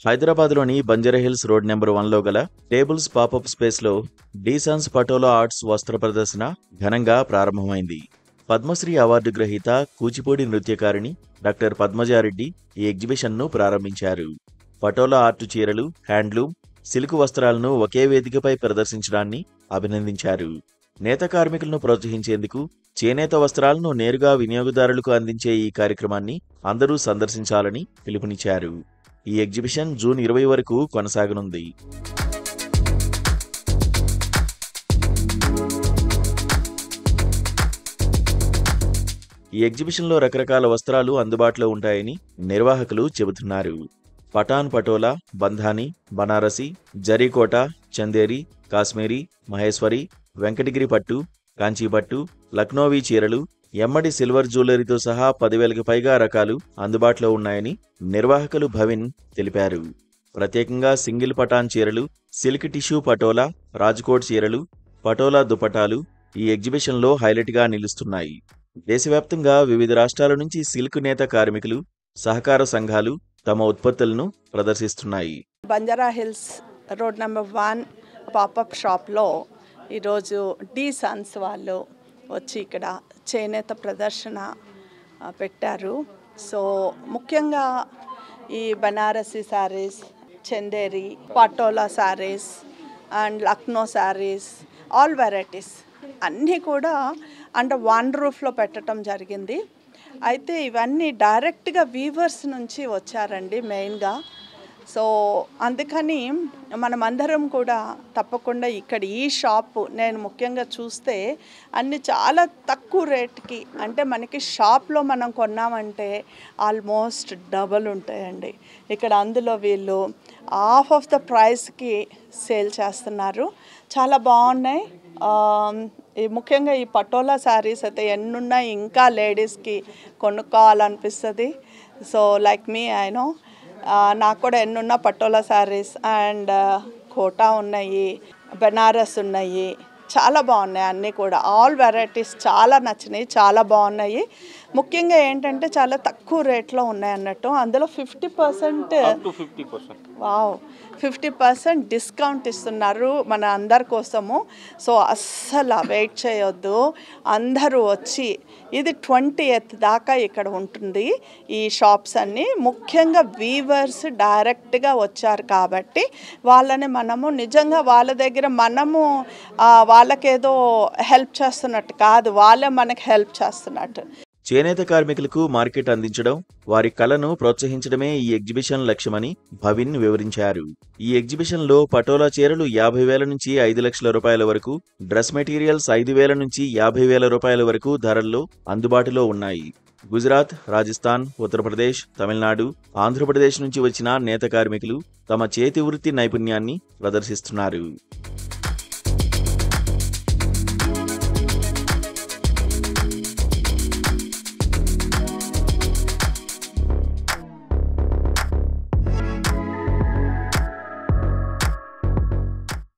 హైదరాబాద్లోని Banjara Hills road number 1లో గల tables popup స్పేస్లో డీసాన్స్ పటోలా ఆర్ట్స్ వస్త్ర ప్రదర్శన ఘనంగా ప్రారంభమైంది. పద్మశ్రీ అవార్డు గ్రహీత కూచిపూడి నృత్యకారిణి డాక్టర్ పద్మజారెడ్డి ఈ ఎగ్జిబిషన్ను ప్రారంభించారు. పటోలా ఆర్టు చీరలు, హ్యాండ్లూమ్, సిల్క్ వస్త్రాలను ఒకే వేదికపై ప్రదర్శించడాన్ని అభినందించారు. నేత కార్మికులను ప్రోత్సహించేందుకు చేనేత వస్త్రాలను నేరుగా వినియోగదారులకు అందించే ఈ కార్యక్రమాన్ని అందరూ సందర్శించాలని పిలుపునిచ్చారు. ఈ ఎగ్జిబిషన్ జూన్ 20 వరకు కొనసాగనుంది. ఈ ఎగ్జిబిషన్లో రకరకాల వస్త్రాలు అందుబాటులో ఉంటాయని నిర్వాహకులు చెబుతున్నారు. పఠాన్ పటోలా, బంధానీ, బనారసి, జరీకోట, చందేరి, కాశ్మీరీ, మహేశ్వరి, వెంకటగిరి పట్టు, కాంచీపట్టు, లక్నోవీ చీరలు, ఎమ్మడి సిల్వర్ జ్యువెలరీతో సహా 10,000కి పైగా రకాలు అందుబాటులో ఉన్నాయని నిర్వాహకులు భవిన్ తెలిపారు. ప్రత్యేకంగా సింగిల్ పటాన్ చీరలు, సిల్క్ టిష్యూ పటోలా, రాజ్కోట్ చీరలు, పటోలా దుపటాలు ఈ ఎగ్జిబిషన్లో హైలైట్గా నిలుస్తున్నాయి. దేశవ్యాప్తంగా వివిధ రాష్ట్రాల నుంచి సిల్క్ నేత కార్మికులు, సహకార సంఘాలు తమ ఉత్పత్తులను ప్రదర్శిస్తున్నాయి. బంజారాహిల్స్ రోడ్ నెంబర్ 1 పాపప్ షాప్లో ఈరోజు డీసాన్స్ వాళ్ళు వచ్చి ఇక్కడ చేనేత ప్రదర్శన పెట్టారు. సో ముఖ్యంగా ఈ Banarasi saris, Chanderi, patola saris and Lucknow saris, all varieties అన్నీ కూడా అండర్ వన్ రూఫ్లో పెట్టడం జరిగింది. అయితే ఇవన్నీ డైరెక్ట్గా వీవర్స్ నుంచి వచ్చారండి మెయిన్గా. సో అందుకని మనమందరం కూడా తప్పకుండా ఇక్కడ ఈ షాపు నేను ముఖ్యంగా చూస్తే అన్ని చాలా తక్కువ రేట్కి, అంటే మనకి షాప్లో మనం కొన్నామంటే ఆల్మోస్ట్ డబల్ ఉంటాయండి. ఇక్కడ అందులో వీళ్ళు హాఫ్ ఆఫ్ ద ప్రైస్కి సేల్ చేస్తున్నారు. చాలా బాగున్నాయి. ముఖ్యంగా ఈ పటోలా శారీస్ అయితే ఎన్నున్నాయి, ఇంకా లేడీస్కి కొనుక్కోవాలనిపిస్తుంది. So like me I know నాకు కూడా ఎన్నున్న పటోలా శారీస్ అండ్ కోటా ఉన్నాయి, బనారస్ ఉన్నాయి, చాలా బాగున్నాయి అన్నీ కూడా. ఆల్ వెరైటీస్ చాలా నచ్చినాయి, చాలా బాగున్నాయి. ముఖ్యంగా ఏంటంటే చాలా తక్కువ రేట్లో ఉన్నాయి అన్నట్టు. అందులో 50% వావ్ 50% డిస్కౌంట్ ఇస్తున్నారు మన అందరి కోసము. సో అస్సలు వెయిట్ చేయొద్దు, అందరూ వచ్చి ఇది 20th దాకా ఇక్కడ ఉంటుంది ఈ షాప్స్ అన్నీ. ముఖ్యంగా వీవర్స్ డైరెక్ట్గా వచ్చారు కాబట్టి వాళ్ళని మనము నిజంగా వాళ్ళ దగ్గర మనము వాళ్ళకేదో హెల్ప్ చేస్తున్నట్టు కాదు, వాళ్ళే మనకి హెల్ప్ చేస్తున్నట్టు. చేనేత కార్మికులకు మార్కెట్ అందించడం, వారి కళను ప్రోత్సహించడమే ఈ ఎగ్జిబిషన్ లక్ష్యమని భవిన్ వివరించారు. ఈ ఎగ్జిబిషన్లో పటోలా చీరలు 50,000 నుంచి 5 లక్షల రూపాయల వరకు, డ్రెస్ మెటీరియల్స్ 5,000 నుంచి 50,000 రూపాయల వరకు ధరల్లో అందుబాటులో ఉన్నాయి. గుజరాత్, రాజస్థాన్, ఉత్తరప్రదేశ్, తమిళనాడు, ఆంధ్రప్రదేశ్ నుంచి వచ్చిన నేత కార్మికులు తమ చేతి వృత్తి నైపుణ్యాన్ని ప్రదర్శిస్తున్నారు.